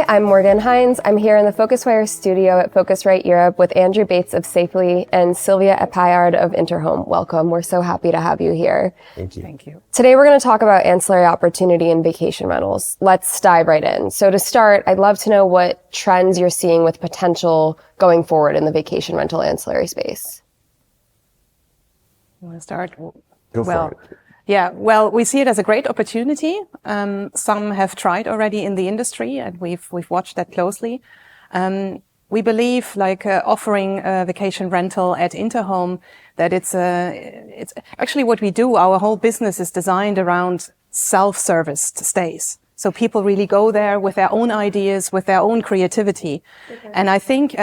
Hi, I'm Morgan Hines. I'm here in the Phocuswire studio at Phocuswright Europe with Andrew Bate of Safely and Sylvia Epaillard of Interhome. Welcome. We're so happy to have you here. Thank you. Thank you. Today we're going to talk about ancillary opportunity in vacation rentals. Let's dive right in. So to start, I'd love to know what trends you're seeing with potential going forward in the vacation rental ancillary space. You want to start? Go for it. Yeah, well, we see it as a great opportunity. Some have tried already in the industry, and we've watched that closely. We believe, offering a vacation rental at Interhome, that it's actually what we do. Our whole business is designed around self-serviced stays. So people really go there with their own ideas, with their own creativity. Okay. And I think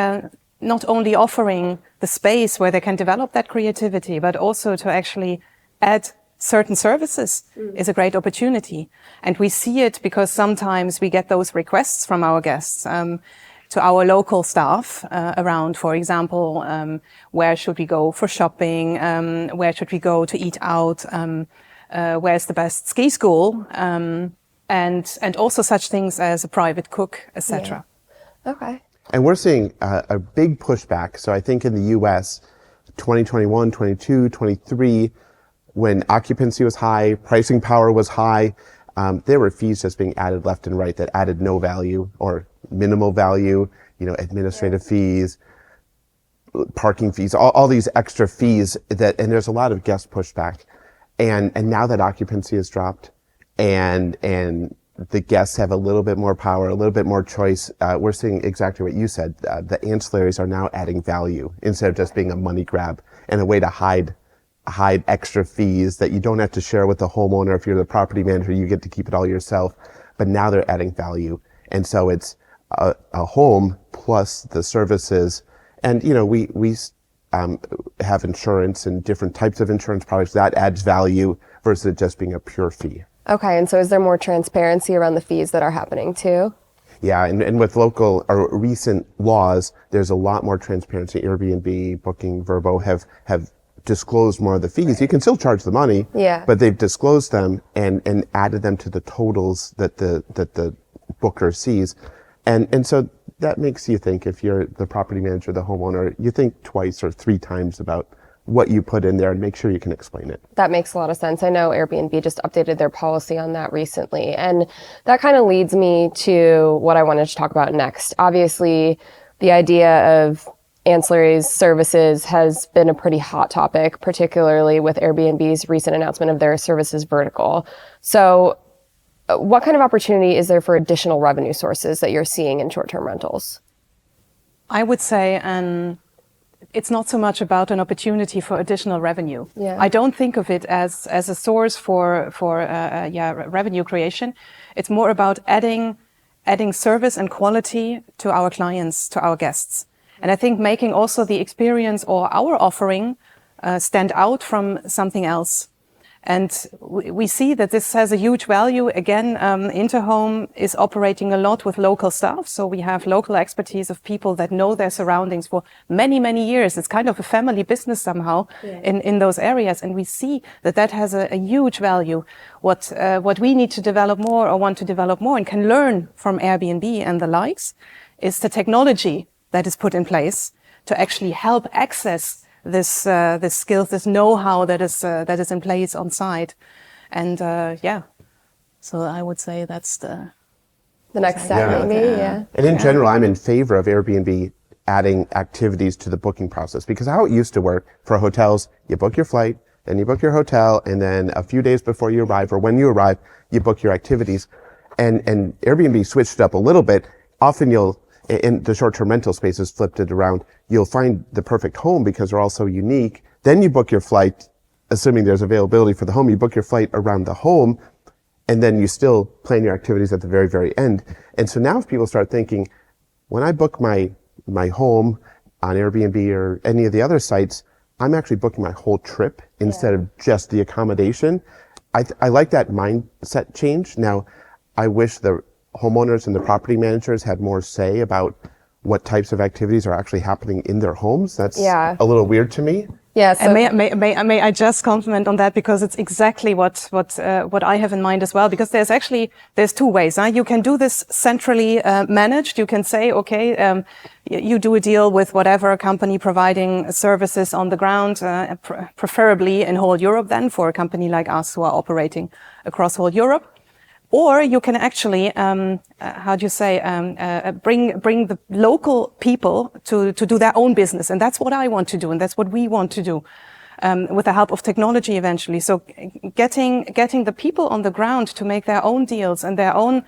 not only offering the space where they can develop that creativity, but also to actually add certain services is a great opportunity. And we see it because sometimes we get those requests from our guests to our local staff around, for example, where should we go for shopping, where should we go to eat out, where's the best ski school, and also such things as a private cook, etc. Yeah. Okay. And we're seeing a big pushback. So I think in the US, 2021, 22, 23, when occupancy was high, pricing power was high, there were fees just being added left and right that added no value or minimal value, administrative fees, parking fees, all these extra fees and there's a lot of guest pushback. And now that occupancy has dropped and the guests have a little bit more power, a little bit more choice, we're seeing exactly what you said. The ancillaries are now adding value instead of just being a money grab and a way to hide extra fees that you don't have to share with the homeowner. If you're the property manager, you get to keep it all yourself. But now they're adding value. And so it's a home plus the services. And, we have insurance and different types of insurance products that adds value versus it just being a pure fee. Okay. And so is there more transparency around the fees that are happening too? Yeah. And with local or recent laws, there's a lot more transparency. Airbnb, Booking, Vrbo have disclosed more of the fees. You can still charge the money, but they've disclosed them and added them to the totals that the booker sees. And so that makes you think, if you're the property manager, the homeowner, you think twice or three times about what you put in there and make sure you can explain it. That makes a lot of sense. I know Airbnb just updated their policy on that recently. And that kind of leads me to what I wanted to talk about next. Obviously, the idea of ancillary services has been a pretty hot topic, particularly with Airbnb's recent announcement of their services vertical. So what kind of opportunity is there for additional revenue sources that you're seeing in short-term rentals? I would say it's not so much about an opportunity for additional revenue. Yeah. I don't think of it as a source for revenue creation. It's more about adding service and quality to our clients, to our guests. And I think making also the experience or our offering stand out from something else. And we see that this has a huge value. Again, Interhome is operating a lot with local staff. So we have local expertise of people that know their surroundings for many, many years. It's kind of a family business somehow in those areas. And we see that has a huge value. What we need to develop more or want to develop more and can learn from Airbnb and the likes is the technology that is put in place to actually help access this skills, this know-how that is in place on site, and so I would say that's the next step, maybe. Yeah. And in general, I'm in favor of Airbnb adding activities to the booking process, because how it used to work for hotels, you book your flight, then you book your hotel, and then a few days before you arrive or when you arrive, you book your activities. And Airbnb switched it up a little bit. Often in the short-term rental spaces, flipped it around. You'll find the perfect home because they're all so unique. Then you book your flight, assuming there's availability for the home. You book your flight around the home, and then you still plan your activities at the very, very end. And so now if people start thinking, when I book my home on Airbnb or any of the other sites, I'm actually booking my whole trip instead of just the accommodation. I like that mindset change. Now, I wish the homeowners and the property managers had more say about what types of activities are actually happening in their homes. That's a little weird to me. Yeah. So And may I just comment on that, because it's exactly what I have in mind as well. Because there's two ways. You can do this centrally managed. You can say, okay, you do a deal with whatever company providing services on the ground, preferably in whole Europe. Then for a company like us who are operating across whole Europe. Or you can actually, bring the local people to do their own business. And that's what I want to do. And that's what we want to do, with the help of technology eventually. So getting the people on the ground to make their own deals and their own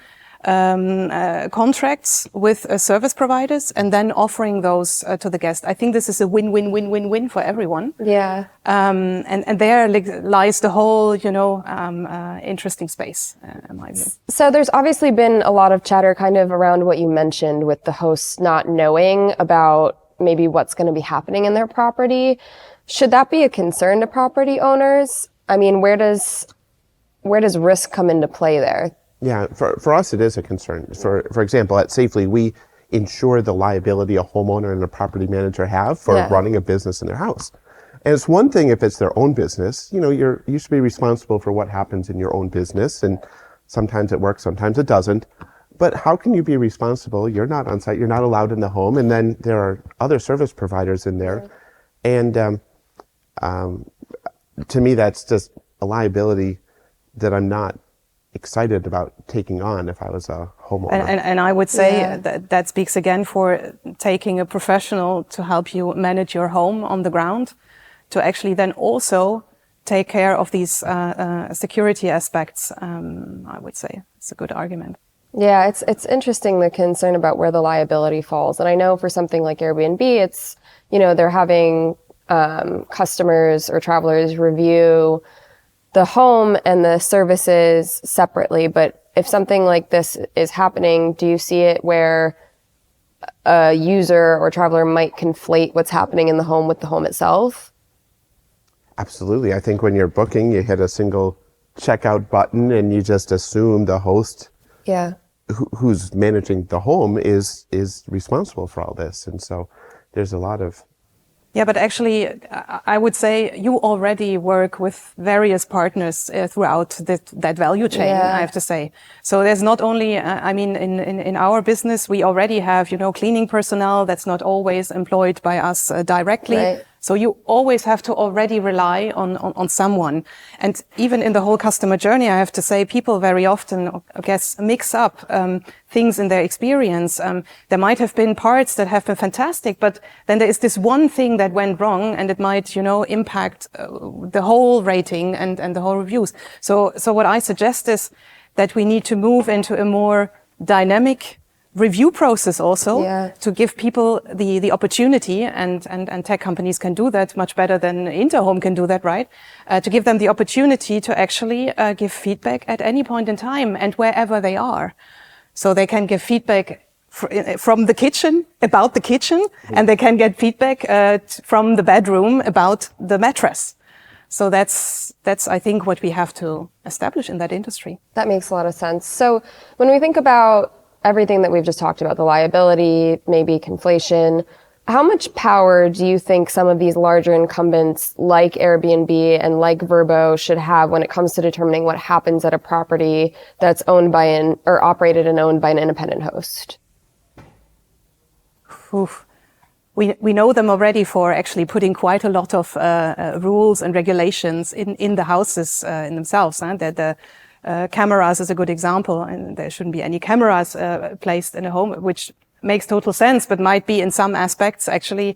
contracts with service providers, and then offering those to the guest. I think this is a win-win-win-win-win for everyone. Yeah. And there lies the whole, interesting space, in my view. So there's obviously been a lot of chatter kind of around what you mentioned with the hosts not knowing about maybe what's going to be happening in their property. Should that be a concern to property owners? I mean, where does risk come into play there? Yeah, for us, it is a concern. For example, at Safely, we insure the liability a homeowner and a property manager have for running a business in their house. And it's one thing if it's their own business, you should be responsible for what happens in your own business. And sometimes it works, sometimes it doesn't. But how can you be responsible? You're not on site, you're not allowed in the home. And then there are other service providers in there. And to me, that's just a liability that I'm not excited about taking on if I was a homeowner. And I would say that speaks again for taking a professional to help you manage your home on the ground, to actually then also take care of these security aspects. I would say it's a good argument. Yeah, it's interesting, the concern about where the liability falls. And I know for something like Airbnb, it's, they're having customers or travelers review the home and the services separately. But if something like this is happening, do you see it where a user or traveler might conflate what's happening in the home with the home itself? Absolutely. I think when you're booking, you hit a single checkout button and you just assume the host who's managing the home is responsible for all this. And so there's a lot of... Yeah, but actually, I would say you already work with various partners throughout that value chain, I have to say. So there's not only, in our business, we already have, cleaning personnel that's not always employed by us directly. Right. So you always have to already rely on someone. And even in the whole customer journey, I have to say, people very often, I guess, mix up things in their experience. There might have been parts that have been fantastic, but then there is this one thing that went wrong, and it might, impact the whole rating and the whole reviews. So what I suggest is that we need to move into a more dynamic review process also, to give people the opportunity, and tech companies can do that much better than Interhome can do that, right? To give them the opportunity to actually give feedback at any point in time and wherever they are. So they can give feedback from the kitchen about the kitchen, and they can get feedback from the bedroom about the mattress. So that's I think what we have to establish in that industry. That makes a lot of sense. So when we think about everything that we've just talked about, the liability, maybe conflation, how much power do you think some of these larger incumbents like Airbnb and like Vrbo should have when it comes to determining what happens at a property that's owned by or operated and owned by an independent host? Oof. We know them already for actually putting quite a lot of rules and regulations in the houses in themselves. The cameras is a good example, and there shouldn't be any cameras placed in a home, which makes total sense, but might be in some aspects actually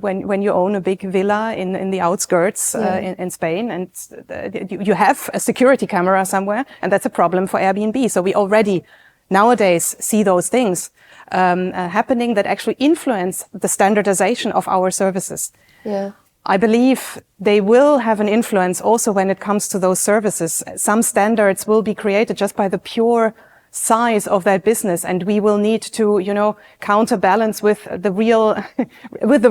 when you own a big villa in the outskirts in Spain, and you have a security camera somewhere, and that's a problem for Airbnb. So we already nowadays see those things happening that actually influence the standardization of our services. Yeah. I believe they will have an influence also when it comes to those services. Some standards will be created just by the pure size of that business, and we will need to, counterbalance with the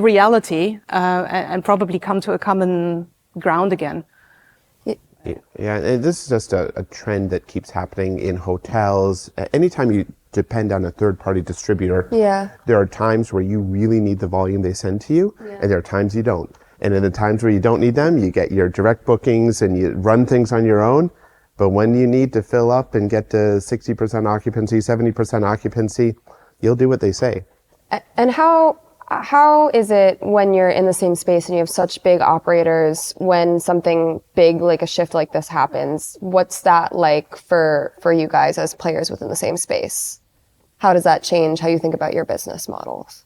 reality, and probably come to a common ground again. Yeah, and this is just a trend that keeps happening in hotels. Anytime you depend on a third-party distributor, there are times where you really need the volume they send to you, and there are times you don't. And in the times where you don't need them, you get your direct bookings and you run things on your own. But when you need to fill up and get to 60% occupancy, 70% occupancy, you'll do what they say. And how is it when you're in the same space and you have such big operators, when something big like a shift like this happens? What's that like for you guys as players within the same space? How does that change how you think about your business models?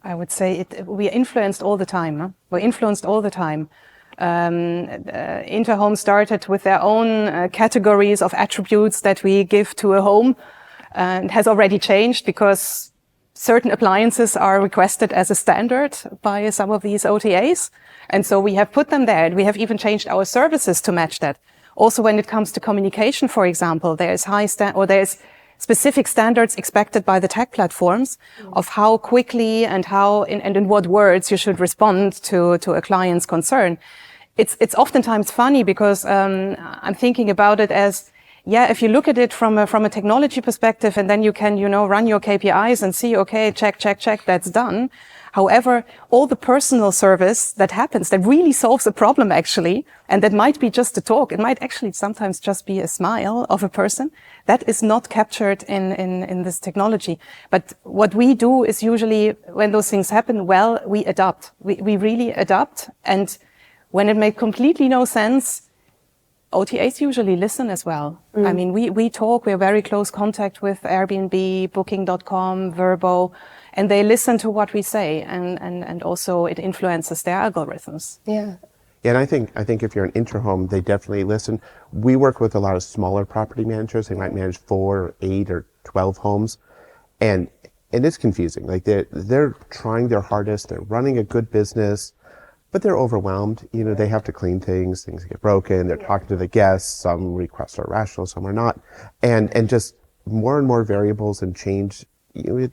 I would say we are influenced all the time. Huh? We're influenced all the time. Interhome started with their own categories of attributes that we give to a home, and has already changed because certain appliances are requested as a standard by some of these OTAs. And so we have put them there, and we have even changed our services to match that. Also, when it comes to communication, for example, there's there's specific standards expected by the tech platforms of how quickly and in what words you should respond to a client's concern. It's oftentimes funny because I'm thinking about it as, yeah, if you look at it from a technology perspective, and then you can, run your KPIs and see, okay, check, that's done. However, all the personal service that happens, that really solves a problem actually, and that might be just a talk, it might actually sometimes just be a smile of a person, that is not captured in this technology. But what we do is usually, when those things happen, well, we adapt. We really adapt, and when it makes completely no sense, OTAs usually listen as well. I mean, we talk, we're very close contact with Airbnb, Booking.com, Vrbo, and they listen to what we say, and also it influences their algorithms. Yeah. Yeah, and I think if you're an Interhome, they definitely listen. We work with a lot of smaller property managers. They might manage 4 or 8 or 12 homes, and it's confusing. Like they're trying their hardest, they're running a good business, but they're overwhelmed. They have to clean things get broken, they're talking to the guests, some requests are rational, some are not. And just more and more variables and change, it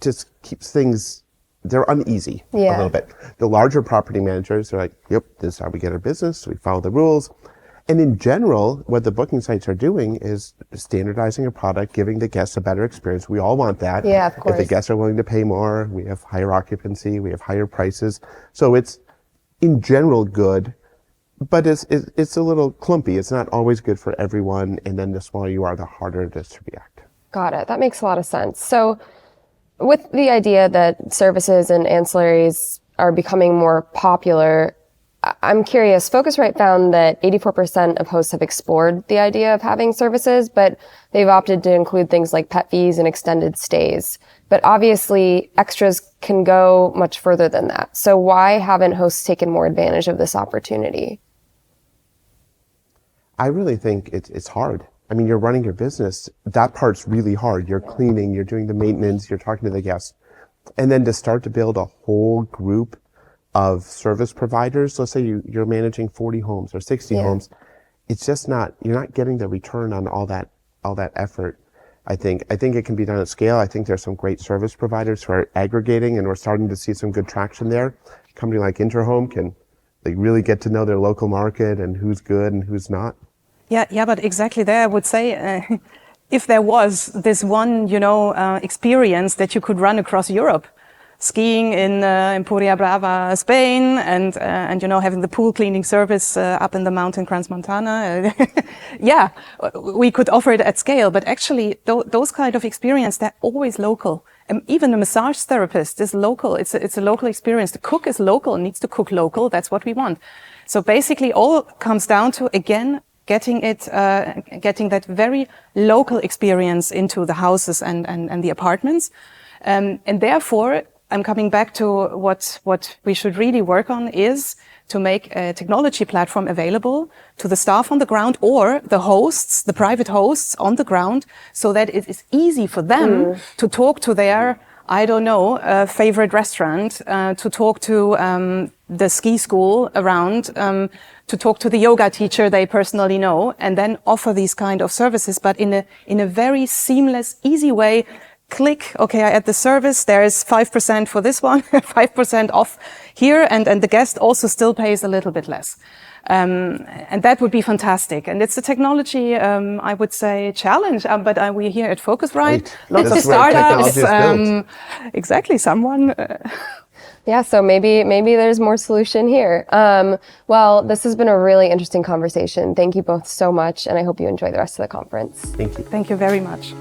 just keeps things, they're uneasy a little bit. The larger property managers are like, yep, this is how we get our business, we follow the rules. And in general, what the booking sites are doing is standardizing a product, giving the guests a better experience. We all want that. Yeah, of course. If the guests are willing to pay more, we have higher occupancy, we have higher prices. So it's, in general, good, but it's a little clumpy. It's not always good for everyone. And then the smaller you are, the harder it is to react. Got it. That makes a lot of sense. So with the idea that services and ancillaries are becoming more popular, I'm curious, Phocuswright found that 84% of hosts have explored the idea of having services, but they've opted to include things like pet fees and extended stays. But obviously, extras can go much further than that. So why haven't hosts taken more advantage of this opportunity? I really think it's hard. I mean, you're running your business. That part's really hard. You're cleaning, you're doing the maintenance, you're talking to the guests. And then to start to build a whole group of service providers, let's say you're managing 40 homes or 60 homes, it's just you're not getting the return on all that effort. I think it can be done at scale. I think there's some great service providers who are aggregating, and we're starting to see some good traction there. A company like Interhome can really get to know their local market and who's good and who's not. Yeah, but exactly there, I would say, if there was this one, experience that you could run across Europe, skiing in Emporia Brava, Spain, and having the pool cleaning service up in the mountain Crans-Montana. Yeah, we could offer it at scale, but actually those kind of experience, they're always local. Even a massage therapist is local. It's a local experience. The cook is local, needs to cook local. That's what we want. So basically all comes down to, again, getting that very local experience into the houses and the apartments. And therefore, I'm coming back to what we should really work on is to make a technology platform available to the staff on the ground or the hosts, the private hosts on the ground, so that it is easy for them to talk to their, favorite restaurant, to talk to the ski school around, to talk to the yoga teacher they personally know, and then offer these kind of services, but in a very seamless, easy way. Click, okay, I add the service, there is 5% for this one, 5% off here, and the guest also still pays a little bit less. And that would be fantastic. And it's a technology, I would say, challenge, but we're here at Phocuswright, lots of startups, exactly, someone... Yeah, so maybe there's more solution here. Well, this has been a really interesting conversation. Thank you both so much, and I hope you enjoy the rest of the conference. Thank you. Thank you very much.